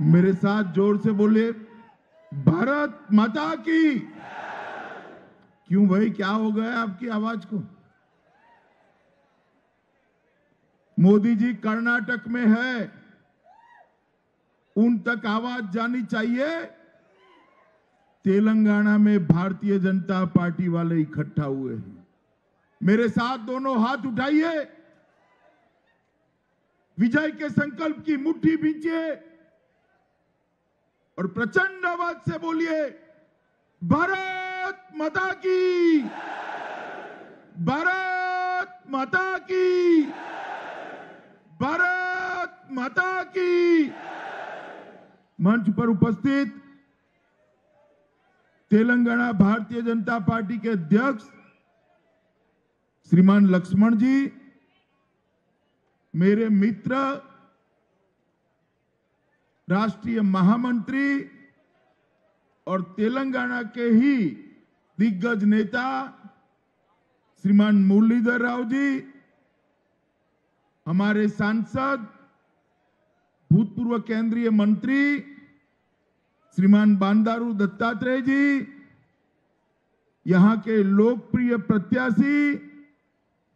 मेरे साथ जोर से बोलिए, भारत माता की। क्यों भाई, क्या हो गया आपकी आवाज को? मोदी जी कर्नाटक में है, उन तक आवाज जानी चाहिए। तेलंगाना में भारतीय जनता पार्टी वाले इकट्ठा हुए हैं। मेरे साथ दोनों हाथ उठाइए, विजय के संकल्प की मुट्ठी भींचिए और प्रचंड आवाज से बोलिए, भारत माता की, भारत माता की, भारत माता की। मंच पर उपस्थित तेलंगाना भारतीय जनता पार्टी के अध्यक्ष श्रीमान लक्ष्मण जी, मेरे मित्र राष्ट्रीय महामंत्री और तेलंगाना के ही दिग्गज नेता श्रीमान मुरलीधर राव जी, हमारे सांसद भूतपूर्व केंद्रीय मंत्री श्रीमान बांदारू दत्तात्रेय जी, यहां के लोकप्रिय प्रत्याशी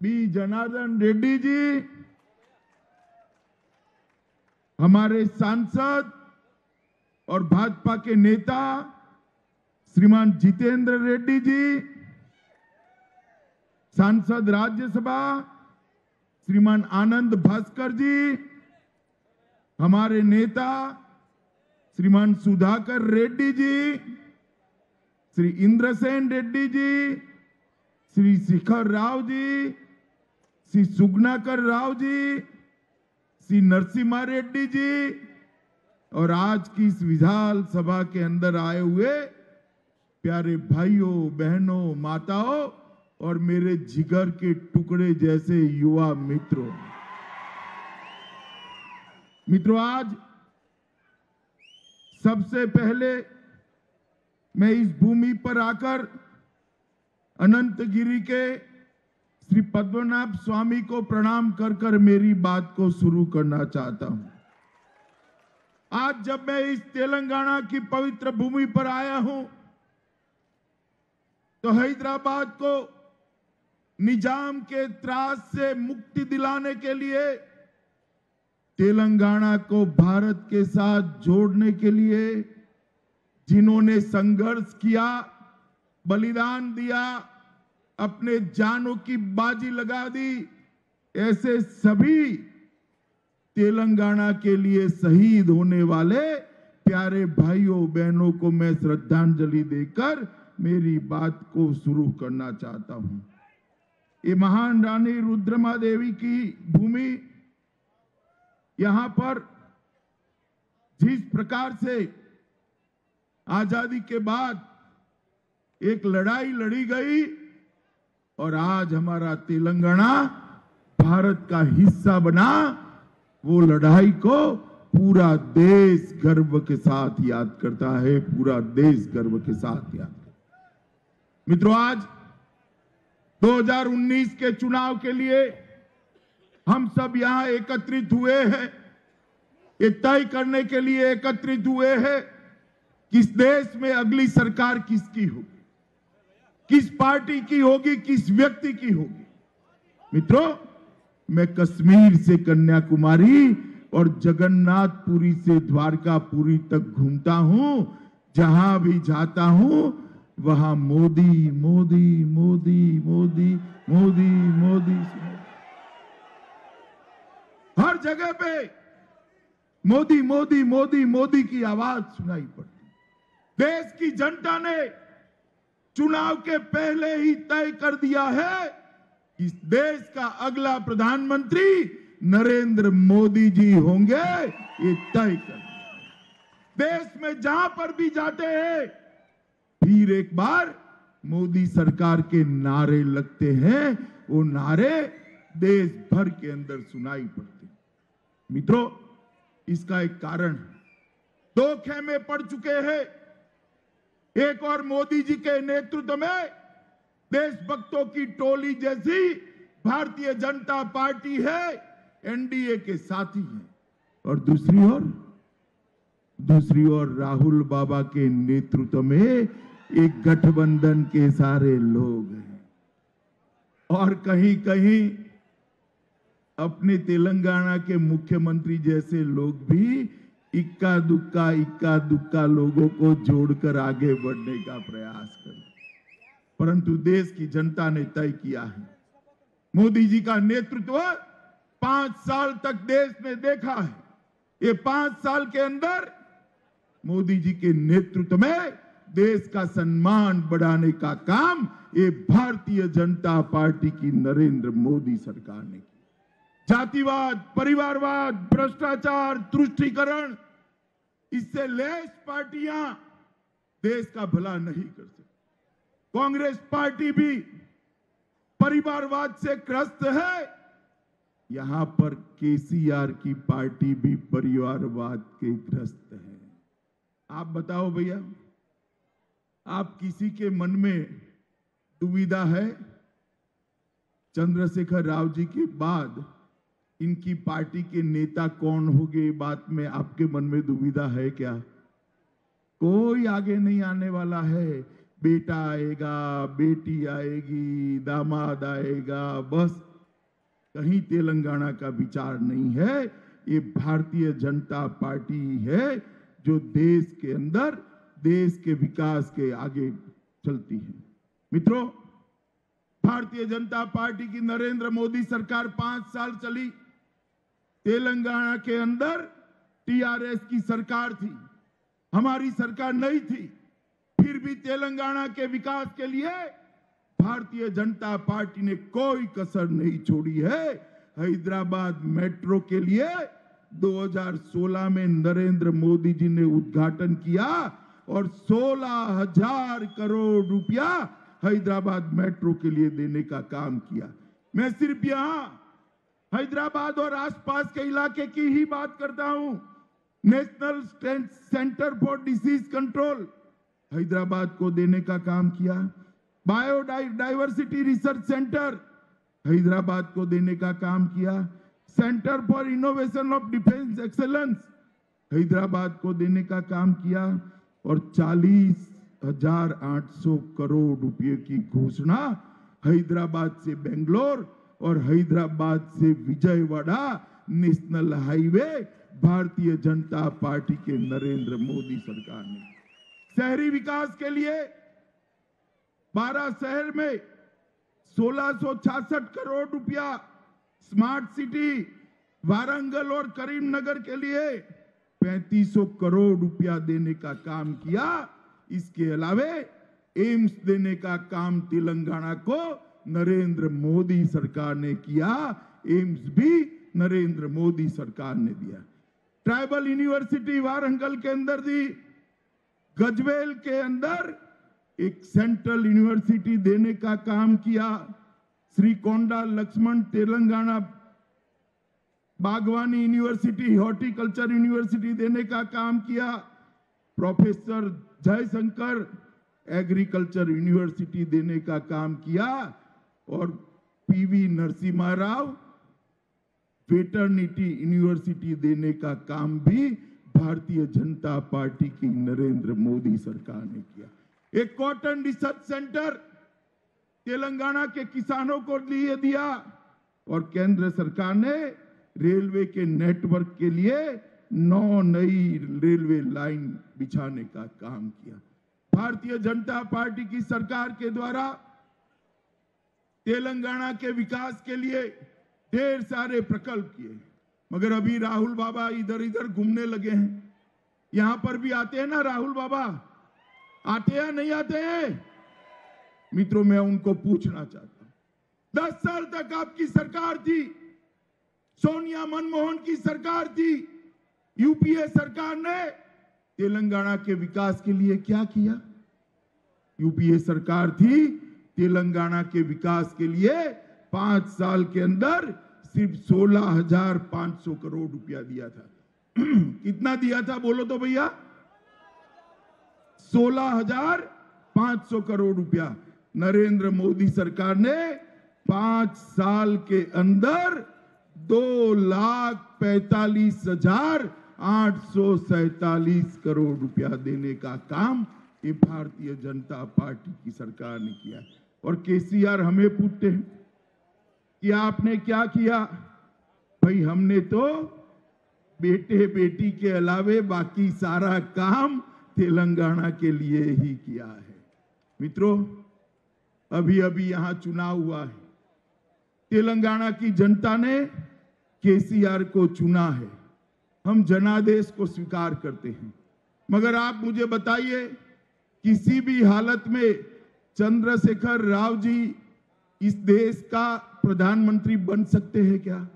बी जनार्दन रेड्डी जी, हमारे सांसद और भाजपा के नेता श्रीमान जितेंद्र रेड्डी जी, सांसद राज्यसभा श्रीमान आनंद भास्कर जी, हमारे नेता श्रीमान सुधाकर रेड्डी जी, श्री इंद्रसेन रेड्डी जी, श्री शिखर राव जी, श्री सुगनाकर राव जी, श्री नरसिम्हा रेड्डी जी और आज की इस विशाल सभा के अंदर आए हुए प्यारे भाइयों बहनों माताओं और मेरे जिगर के टुकड़े जैसे युवा मित्रों, आज सबसे पहले मैं इस भूमि पर आकर अनंतगिरी के श्री पद्मनाभ स्वामी को प्रणाम कर कर मेरी बात को शुरू करना चाहता हूं। आज जब मैं इस तेलंगाना की पवित्र भूमि पर आया हूं तो हैदराबाद को निजाम के त्रास से मुक्ति दिलाने के लिए, तेलंगाना को भारत के साथ जोड़ने के लिए जिन्होंने संघर्ष किया, बलिदान दिया, अपने जानों की बाजी लगा दी, ऐसे सभी तेलंगाना के लिए शहीद होने वाले प्यारे भाइयों बहनों को मैं श्रद्धांजलि देकर मेरी बात को शुरू करना चाहता हूं। ये महान रानी रुद्रमा देवी की भूमि, यहां पर जिस प्रकार से आजादी के बाद एक लड़ाई लड़ी गई और आज हमारा तेलंगाना भारत का हिस्सा बना, वो लड़ाई को पूरा देश गर्व के साथ याद करता है, पूरा देश गर्व के साथ याद करता है। मित्रों, आज 2019 के चुनाव के लिए हम सब यहां एकत्रित हुए हैं, ये तय करने के लिए एकत्रित हुए हैं किस देश में अगली सरकार किसकी होगी, किस पार्टी की होगी, किस व्यक्ति की होगी। मित्रों, मैं कश्मीर से कन्याकुमारी और जगन्नाथपुरी से द्वारकापुरी तक घूमता हूं, जहां भी जाता हूं वहां मोदी मोदी मोदी मोदी मोदी मोदी, हर जगह पे मोदी मोदी मोदी मोदी की आवाज सुनाई पड़ती। देश की जनता ने चुनाव के पहले ही तय कर दिया है कि इस देश का अगला प्रधानमंत्री नरेंद्र मोदी जी होंगे, ये तय कर दिया। देश में जहां पर भी जाते हैं फिर एक बार मोदी सरकार के नारे लगते हैं, वो नारे देश भर के अंदर सुनाई पड़ते। मित्रों, इसका एक कारण, दो खेमे पड़ चुके हैं। एक और मोदी जी के नेतृत्व में देशभक्तों की टोली जैसी भारतीय जनता पार्टी है, एनडीए के साथी हैं, और दूसरी ओर दूसरी ओर राहुल बाबा के नेतृत्व में एक गठबंधन के सारे लोग हैं और कहीं कहीं अपने तेलंगाना के मुख्यमंत्री जैसे लोग भी इक्का दुक्का लोगों को जोड़कर आगे बढ़ने का प्रयास कर, परंतु देश की जनता ने तय किया है। मोदी जी का नेतृत्व 5 साल तक देश ने देखा है। ये 5 साल के अंदर मोदी जी के नेतृत्व में देश का सम्मान बढ़ाने का काम ये भारतीय जनता पार्टी की नरेंद्र मोदी सरकार ने किया। जातिवाद, परिवारवाद, भ्रष्टाचार, तुष्टीकरण, इससे लेस पार्टियां देश का भला नहीं कर सकती। कांग्रेस पार्टी भी परिवारवाद से ग्रस्त है। यहां पर केसीआर की पार्टी भी परिवारवाद के ग्रस्त है। आप बताओ भैया, आप किसी के मन में दुविधा है? चंद्रशेखर राव जी के बाद इनकी पार्टी के नेता कौन होंगे, बात में आपके मन में दुविधा है क्या? कोई आगे नहीं आने वाला है। बेटा आएगा, बेटी आएगी, दामाद आएगा, बस कहीं तेलंगाना का विचार नहीं है। ये भारतीय जनता पार्टी है जो देश के अंदर देश के विकास के आगे चलती है। मित्रों, भारतीय जनता पार्टी की नरेंद्र मोदी सरकार 5 साल चली। तेलंगाना के अंदर टीआरएस की सरकार थी, हमारी सरकार नहीं थी। फिर भी तेलंगाना के विकास के लिए भारतीय जनता पार्टी ने कोई कसर नहीं छोड़ी है। हैदराबाद मेट्रो के लिए 2016 में नरेंद्र मोदी जी ने उद्घाटन किया और 16,000 करोड़ रुपया हैदराबाद मेट्रो के लिए देने का काम किया। मैं सिर्फ यहां हैदराबाद और आसपास के इलाके की ही बात करता हूं। National centre for disease control Hyderabad को देने का काम किया। बायोडाइवर्सिटी रिसर्च सेंटर हैदराबाद को देने का काम किया। Centre for innovation of defence excellence Hyderabad को देने का काम किया और 40,800 करोड़ रुपए की घोषणा हैदराबाद से बेंगलोर और हैदराबाद से Vijayawada national highway Bharatiya Janata party के नरेंद्र मोदी सरकार ने। शहरी विकास के लिए 12 शहर में 1666 करोड़ रुपया, स्मार्ट सिटी वारंगल और करीमनगर के लिए 3500 करोड़ रुपया देने का काम किया। इसके अलावे एम्स देने का काम तेलंगाना को नरेंद्र मोदी सरकार ने किया। एम्स भी नरेंद्र मोदी सरकार ने दिया। ट्राइबल यूनिवर्सिटी वारंगल के अंदर दी। गजवेल के अंदर एक सेंट्रल यूनिवर्सिटी देने का काम किया। श्रीकोंडा लक्ष्मण तेलंगाना बागवानी यूनिवर्सिटी, हॉर्टिकल्चर यूनिवर्सिटी देने का काम किया। प्रोफेसर जयशंकर एग्रीकल्चर यूनिवर्सिटी देने का काम किया और PV Narasimha Rao veterinary university देने का काम भी भारतीय जनता पार्टी की नरेंद्र मोदी सरकार ने किया। एक कॉटन रिसर्च सेंटर तेलंगाना के किसानों को लिए दिया और केंद्र सरकार ने रेलवे के नेटवर्क के लिए 9 नई रेलवे लाइन बिछाने का काम किया। भारतीय जनता पार्टी की सरकार के द्वारा तेलंगाना के विकास के लिए ढेर सारे प्रकल्प किए, मगर अभी राहुल बाबा इधर इधर घूमने लगे हैं। यहां पर भी आते हैं ना राहुल बाबा, आते हैं नहीं आते हैं? मित्रों, मैं उनको पूछना चाहता हूं, 10 साल तक आपकी सरकार थी, सोनिया मनमोहन की सरकार थी। यूपीए सरकार ने तेलंगाना के विकास के लिए क्या किया? यूपीए सरकार थी, तेलंगाना के विकास के लिए 5 साल के अंदर सिर्फ 16,500 करोड़ रुपया दिया था। कितना दिया था बोलो तो भैया? 16,500 करोड़ रुपया। नरेंद्र मोदी सरकार ने 5 साल के अंदर 2,45,000 847 करोड़ रुपया देने का काम ये भारतीय जनता पार्टी की सरकार ने किया। और केसीआर हमें पूछते हैं कि आपने क्या किया? भाई हमने तो बेटे बेटी के अलावे बाकी सारा काम तेलंगाना के लिए ही किया है। मित्रों, अभी अभी यहां चुनाव हुआ है। तेलंगाना की जनता ने केसीआर को चुना है। हम जनादेश को स्वीकार करते हैं, मगर आप मुझे बताइए, किसी भी हालत में चंद्रशेखर राव जी इस देश का प्रधानमंत्री बन सकते हैं क्या?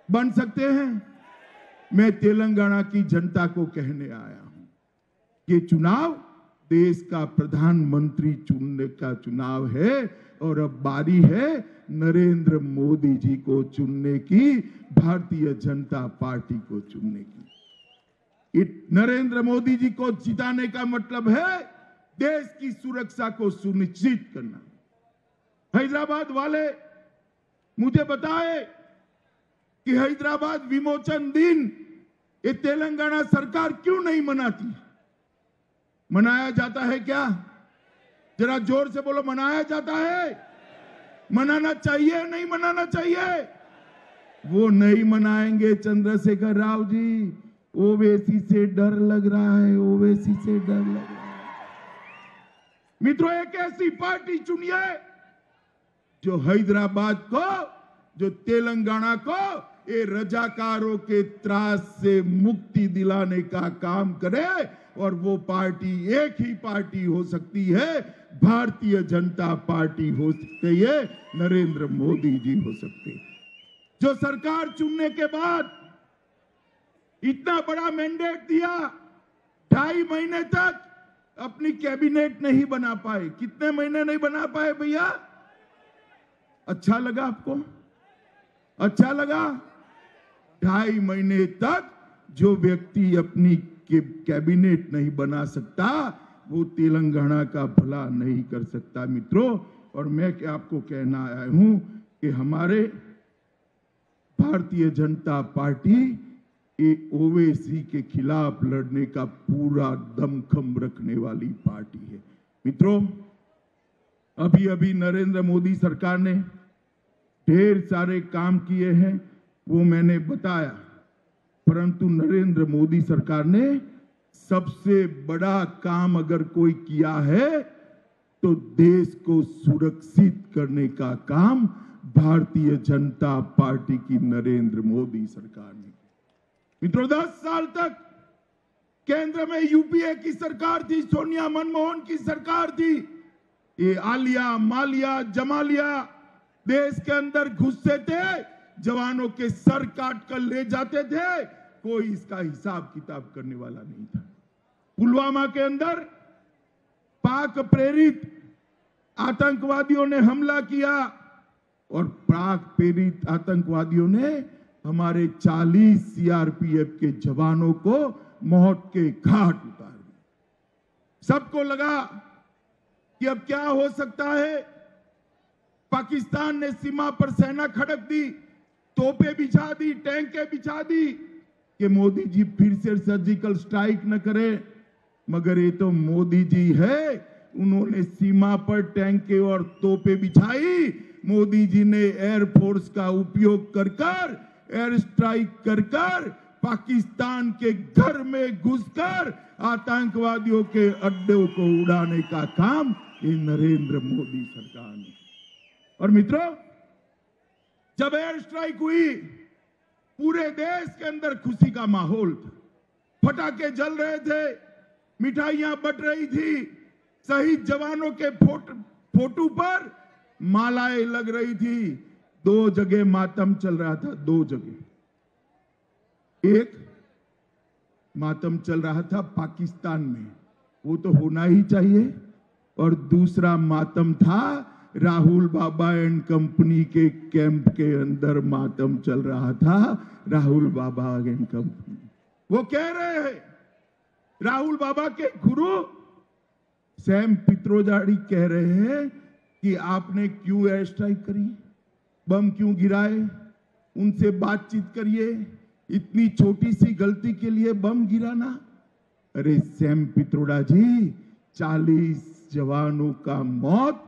बन सकते हैं? मैं तेलंगाना की जनता को कहने आया हूं कि चुनाव देश का प्रधानमंत्री चुनने का चुनाव है और अब बारी है नरेंद्र मोदी जी को चुनने की, भारतीय जनता पार्टी को चुनने की। नरेंद्र मोदी जी को जिताने का मतलब है देश की सुरक्षा को सुनिश्चित करना। हैदराबाद वाले मुझे बताए कि हैदराबाद विमोचन दिन ये तेलंगाना सरकार क्यों नहीं मनाती? मनाया जाता है क्या? जरा जोर से बोलो, मनाया जाता है? मनाना चाहिए, नहीं मनाना चाहिए? वो नहीं मनाएंगे चंद्रशेखर राव जी। ओवैसी से डर लग रहा है, ओवैसी से डर लग रहा है। मित्रों, एक ऐसी पार्टी चुनिए जो हैदराबाद को, जो तेलंगाना को ये रजाकारों के त्रास से मुक्ति दिलाने का काम करे। और वो पार्टी एक ही पार्टी हो सकती है, भारतीय जनता पार्टी हो सकती है, नरेंद्र मोदी जी हो सकते हैं। जो सरकार चुनने के बाद इतना बड़ा मैंडेट दिया, 2.5 महीने तक अपनी कैबिनेट नहीं बना पाए। कितने महीने नहीं बना पाए भैया? अच्छा लगा आपको? अच्छा लगा? 2.5 महीने तक जो व्यक्ति अपनी कैबिनेट नहीं बना सकता, वो तेलंगाना का भला नहीं कर सकता। मित्रों, और मैं क्या आपको कहना आया हूं कि हमारे भारतीय जनता पार्टी ओवैसी के खिलाफ लड़ने का पूरा दमखम रखने वाली पार्टी है। मित्रों, अभी अभी नरेंद्र मोदी सरकार ने ढेर सारे काम किए हैं, वो मैंने बताया, परंतु नरेंद्र मोदी सरकार ने सबसे बड़ा काम अगर कोई किया है तो देश को सुरक्षित करने का काम भारतीय जनता पार्टी की नरेंद्र मोदी सरकार ने। मित्रों, 10 साल तक केंद्र में यूपीए की सरकार थी, सोनिया मनमोहन की सरकार थी। ये आलिया मालिया जमालिया देश के अंदर घुसते थे, जवानों के सर काट कर ले जाते थे, कोई इसका हिसाब किताब करने वाला नहीं था। पुलवामा के अंदर पाक प्रेरित आतंकवादियों ने हमला किया और पाक प्रेरित आतंकवादियों ने हमारे 40 सीआरपीएफ के जवानों को मौत के घाट उतार दिया। सबको लगा कि अब क्या हो सकता है। पाकिस्तान ने सीमा पर सेना खड़क दी, तोपें बिछा दी, टैंकें बिछा दी कि मोदी जी फिर से सर्जिकल स्ट्राइक न करें। मगर ये तो मोदी जी है, उन्होंने सीमा पर टैंकें और तोपें बिछाई। मोदी जी ने एयरफोर्स का उपयोग कर कर, एयर स्ट्राइक कर कर, पाकिस्तान के घर में घुसकर आतंकवादियों के अड्डों को उड़ाने का काम ये नरेंद्र मोदी सरकार ने। और मित्रों, जब एयर स्ट्राइक हुई, पूरे देश के अंदर खुशी का माहौल था। पटाखे जल रहे थे, मिठाइयां बंट रही थी, शहीद जवानों के फोटो पर मालाएं लग रही थी। 2 जगह मातम चल रहा था, 2 जगह। एक मातम चल रहा था पाकिस्तान में, वो तो होना ही चाहिए, और दूसरा मातम था राहुल बाबा एंड कंपनी के कैंप के अंदर मातम चल रहा था। राहुल बाबा एंड कंपनी, वो कह रहे हैं, राहुल बाबा के गुरु सैम पित्रोदा कह रहे हैं कि आपने क्यों एयर स्ट्राइक करी, बम क्यों गिराए, उनसे बातचीत करिए, इतनी छोटी सी गलती के लिए बम गिराना? अरे सैम पित्रोड़ा जी, 40 जवानों का मौत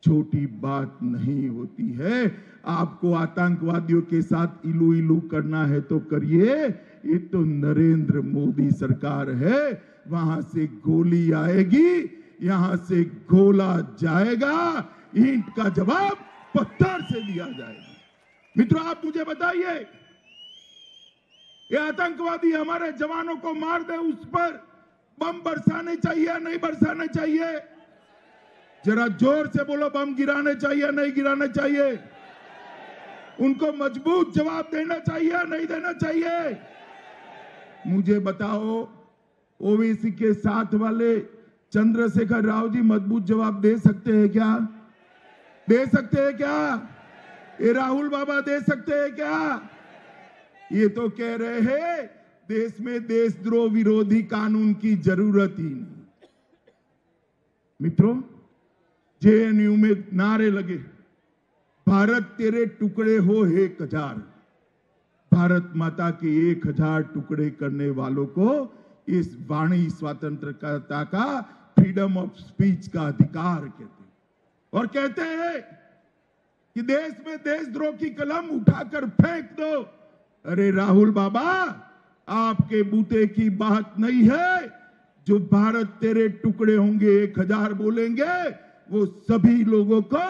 छोटी बात नहीं होती है। आपको आतंकवादियों के साथ इलू इलू करना है तो करिए, ये तो नरेंद्र मोदी सरकार है। वहां से गोली आएगी, यहां से गोला जाएगा, ईंट का जवाब पत्थर से दिया जाएगा। मित्रों, आप मुझे बताइए, ये आतंकवादी हमारे जवानों को मार दे, उस पर बम बरसाने चाहिए या नहीं बरसाने चाहिए? जरा जोर से बोलो, बम गिराने चाहिए नहीं गिराने चाहिए? उनको मजबूत जवाब देना चाहिए या नहीं देना चाहिए? मुझे बताओ, ओवैसी के साथ वाले चंद्रशेखर राव जी मजबूत जवाब दे सकते हैं क्या? दे सकते हैं क्या? ये राहुल बाबा दे सकते हैं क्या? ये तो कह रहे हैं देश में देशद्रोह विरोधी कानून की जरूरत ही नहीं। मित्रों, जेएनयू में नारे लगे, भारत तेरे टुकड़े हो 1000, भारत माता के 1000 टुकड़े करने वालों को इस वाणी स्वतंत्रता का, फ्रीडम ऑफ स्पीच का अधिकार कहते हैं। और कहते हैं कि देश में देशद्रोह की कलम उठाकर फेंक दो। अरे राहुल बाबा, आपके बूते की बात नहीं है। जो भारत तेरे टुकड़े होंगे 1000 बोलेंगे, वो सभी लोगों को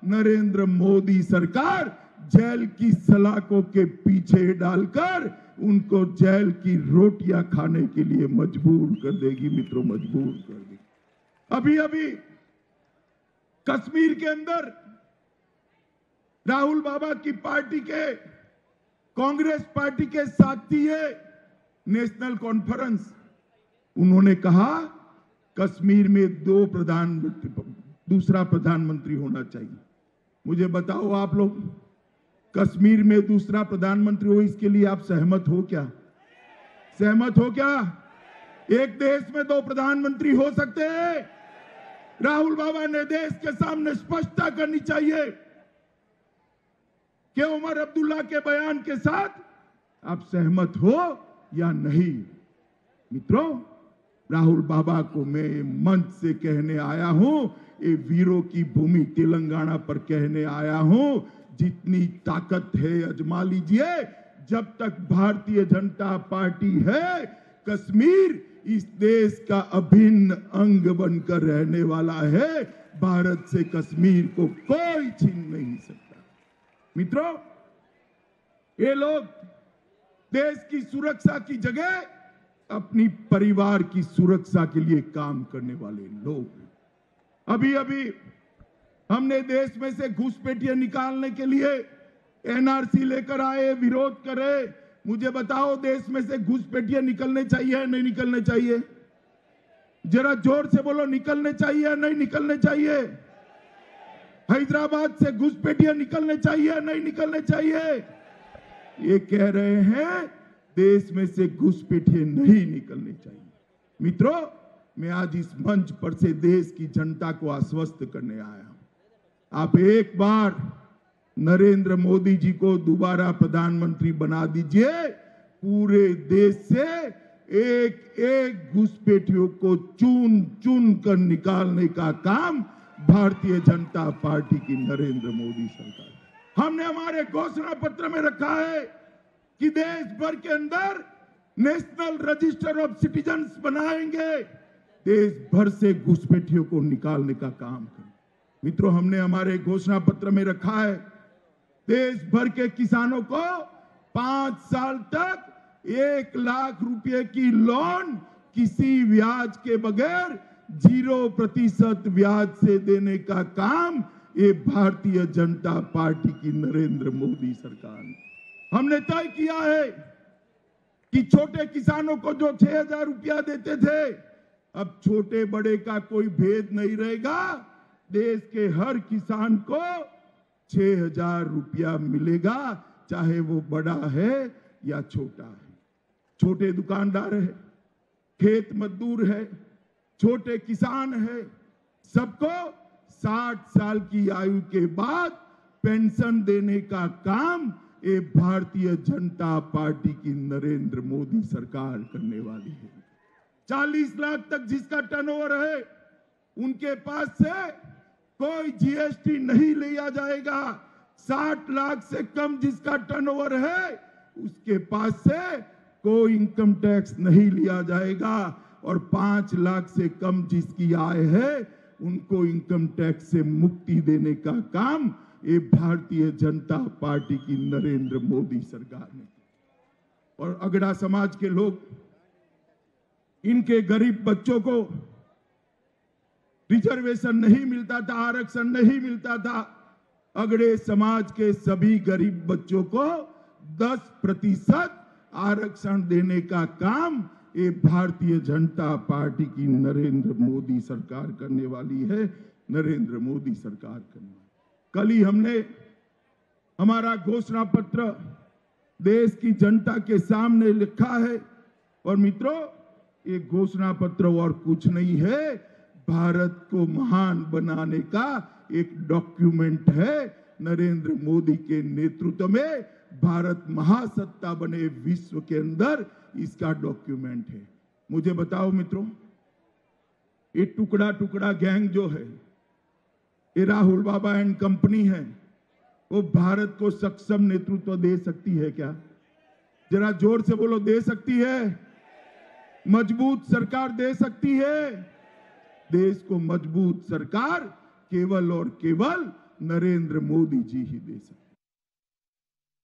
नरेंद्र मोदी सरकार जेल की सलाखों के पीछे डालकर उनको जेल की रोटियां खाने के लिए मजबूर कर देगी। मित्रों, मजबूर कर देगी। अभी अभी कश्मीर के अंदर राहुल बाबा की पार्टी के, कांग्रेस पार्टी के साथी है नेशनल कॉन्फ्रेंस, उन्होंने कहा कश्मीर में दूसरा प्रधानमंत्री होना चाहिए। मुझे बताओ, आप लोग कश्मीर में दूसरा प्रधानमंत्री हो, इसके लिए आप सहमत हो क्या? सहमत हो क्या? एक देश में 2 प्रधानमंत्री हो सकते हैं? राहुल बाबा ने देश के सामने स्पष्टता करनी चाहिए कि उमर अब्दुल्ला के बयान के साथ आप सहमत हो या नहीं। मित्रों, राहुल बाबा को मैं मंच से कहने आया हूं, ये वीरों की भूमि तेलंगाना पर कहने आया हूं, जितनी ताकत है आजमा लीजिए। जब तक भारतीय जनता पार्टी है, कश्मीर इस देश का अभिन्न अंग बनकर रहने वाला है। भारत से कश्मीर को कोई छीन नहीं सकता। मित्रों, ये लोग देश की सुरक्षा की जगह अपनी परिवार की सुरक्षा के लिए काम करने वाले लोग। अभी अभी हमने देश में से घुसपैठिए निकालने के लिए एनआरसी लेकर आए, विरोध करे। मुझे बताओ, देश में से घुसपैठिए निकलने चाहिए या नहीं निकलने चाहिए? जरा जोर से बोलो, निकलने चाहिए या नहीं निकलने चाहिए? हैदराबाद से घुसपैठिए निकलने चाहिए या नहीं निकलने चाहिए? ये कह रहे हैं देश में से घुसपैठिए नहीं निकलने चाहिए। मित्रों, मैं आज इस मंच पर से देश की जनता को आश्वस्त करने आया हूं। आप एक बार नरेंद्र मोदी जी को दोबारा प्रधानमंत्री बना दीजिए। पूरे देश से एक एक घुसपैठियों को चुन चुन कर निकालने का काम भारतीय जनता पार्टी की नरेंद्र मोदी सरकार। हमने हमारे घोषणा पत्र में रखा है कि देश भर के अंदर नेशनल रजिस्टर ऑफ सिटीजन्स बनाएंगे, देश भर से घुसपैठियों को निकालने का काम करें। मित्रों, हमने हमारे घोषणा पत्र में रखा है देश भर के किसानों को 5 साल तक 1 लाख रुपए की लोन किसी ब्याज के बगैर 0% ब्याज से देने का काम ये भारतीय जनता पार्टी की नरेंद्र मोदी सरकार ने। हमने तय किया है कि छोटे किसानों को जो 6,000 रुपया देते थे, अब छोटे बड़े का कोई भेद नहीं रहेगा। देश के हर किसान को 6,000 रुपया मिलेगा, चाहे वो बड़ा है या छोटा है। छोटे दुकानदार है, खेत मजदूर है, छोटे किसान है, सबको 60 साल की आयु के बाद पेंशन देने का काम ये भारतीय जनता पार्टी की नरेंद्र मोदी सरकार करने वाली है। 40 लाख तक जिसका टर्नओवर है उनके पास से कोई जीएसटी नहीं लिया जाएगा। 60 लाख से कम जिसका टर्नओवर है उसके पास से कोई इनकम टैक्स नहीं लिया जाएगा और 5 लाख से कम जिसकी आय है उनको इनकम टैक्स से मुक्ति देने का काम ये भारतीय जनता पार्टी की नरेंद्र मोदी सरकार ने किया। और अगड़ा समाज के लोग, इनके गरीब बच्चों को रिजर्वेशन नहीं मिलता था, आरक्षण नहीं मिलता था। अगड़े समाज के सभी गरीब बच्चों को 10% आरक्षण देने का काम ये भारतीय जनता पार्टी की नरेंद्र मोदी सरकार करने वाली है। नरेंद्र मोदी सरकार करने वाली। कल ही हमने हमारा घोषणा पत्र देश की जनता के सामने लिखा है और मित्रों, ये घोषणा पत्र और कुछ नहीं है, भारत को महान बनाने का एक डॉक्यूमेंट है। नरेंद्र मोदी के नेतृत्व में भारत महासत्ता बने विश्व के अंदर इसका डॉक्यूमेंट है। मुझे बताओ मित्रों, ये टुकड़ा टुकड़ा गैंग जो है, ये राहुल बाबा एंड कंपनी है, वो भारत को सक्षम नेतृत्व दे सकती है क्या? जरा जोर से बोलो, दे सकती है? मजबूत सरकार दे सकती है? देश को मजबूत सरकार केवल और केवल नरेंद्र मोदी जी ही दे सकते।